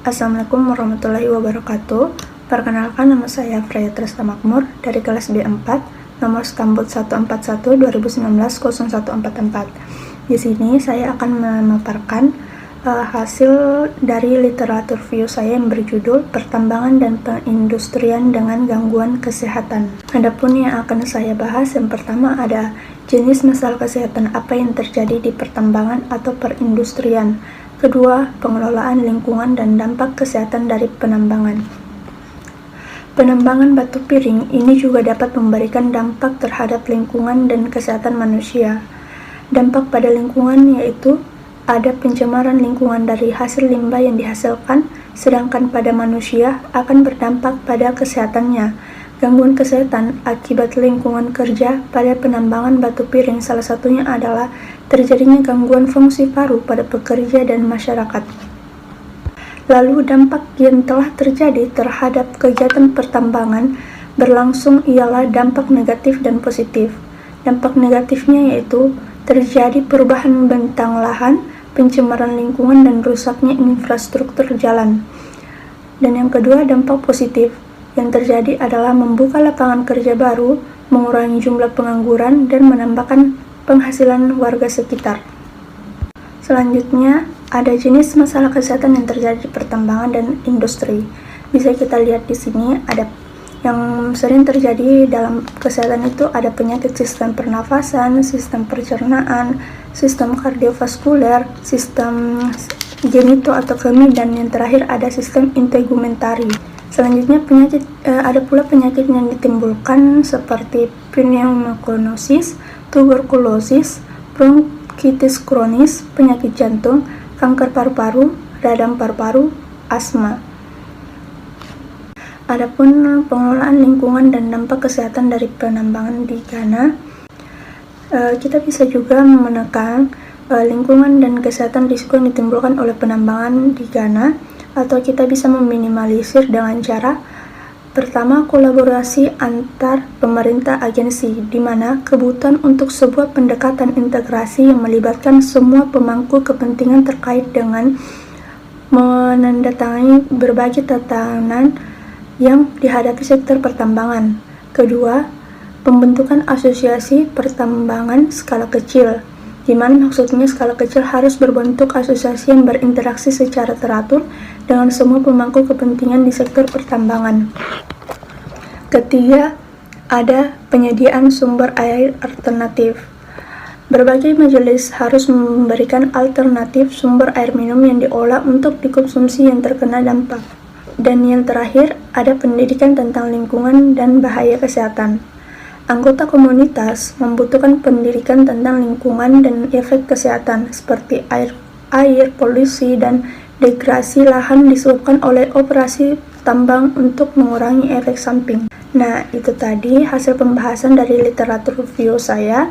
Assalamualaikum warahmatullahi wabarakatuh. Perkenalkan, nama saya Freya Tresna Makmur dari kelas B4, nomor Skambut 141-2019-0144. Di sini saya akan memaparkan hasil dari literatur review saya yang berjudul Pertambangan dan Perindustrian dengan Gangguan Kesehatan. Adapun yang akan saya bahas, yang pertama ada jenis masalah kesehatan apa yang terjadi di pertambangan atau perindustrian. Kedua, pengelolaan lingkungan dan dampak kesehatan dari penambangan. Penambangan batu piring ini juga dapat memberikan dampak terhadap lingkungan dan kesehatan manusia. Dampak pada lingkungan yaitu ada pencemaran lingkungan dari hasil limbah yang dihasilkan, sedangkan pada manusia akan berdampak pada kesehatannya. Gangguan kesehatan akibat lingkungan kerja pada penambangan batu piring salah satunya adalah terjadinya gangguan fungsi paru pada pekerja dan masyarakat. Lalu dampak yang telah terjadi terhadap kegiatan pertambangan berlangsung ialah dampak negatif dan positif. Dampak negatifnya yaitu terjadi perubahan bentang lahan, pencemaran lingkungan, dan rusaknya infrastruktur jalan. Dan yang kedua, dampak positif yang terjadi adalah membuka lapangan kerja baru, mengurangi jumlah pengangguran, dan menambahkan penghasilan warga sekitar. Selanjutnya, ada jenis masalah kesehatan yang terjadi di pertambangan dan industri. Bisa kita lihat di sini, ada yang sering terjadi dalam kesehatan itu ada penyakit sistem pernafasan, sistem pencernaan, sistem kardiovaskuler, sistem genito atau kemih, dan yang terakhir ada sistem integumentari. Selanjutnya ada pula penyakit yang ditimbulkan seperti pneumokoniosis, tuberkulosis, bronkitis kronis, penyakit jantung, kanker paru-paru, radang paru-paru, asma. Adapun pengelolaan lingkungan dan dampak kesehatan dari penambangan di Ghana, kita bisa juga menekan lingkungan dan kesehatan risiko yang ditimbulkan oleh penambangan di Ghana, atau kita bisa meminimalisir dengan cara pertama, kolaborasi antar pemerintah agensi, di mana kebutuhan untuk sebuah pendekatan integrasi yang melibatkan semua pemangku kepentingan terkait dengan menandatangani berbagai tatanan yang dihadapi sektor pertambangan. Kedua, pembentukan asosiasi pertambangan skala kecil, di mana maksudnya skala kecil harus berbentuk asosiasi yang berinteraksi secara teratur dengan semua pemangku kepentingan di sektor pertambangan. Ketiga, ada penyediaan sumber air alternatif. Berbagai majelis harus memberikan alternatif sumber air minum yang diolah untuk dikonsumsi yang terkena dampak. Dan yang terakhir, ada pendidikan tentang lingkungan dan bahaya kesehatan. Anggota komunitas membutuhkan pendidikan tentang lingkungan dan efek kesehatan seperti air, polusi, dan degradasi lahan disebabkan oleh operasi tambang untuk mengurangi efek samping. Nah, itu tadi hasil pembahasan dari literatur review saya.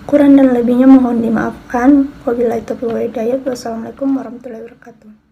Kurang dan lebihnya mohon dimaafkan. Wabillahi taufiq wal hidayah. Wassalamualaikum warahmatullahi wabarakatuh.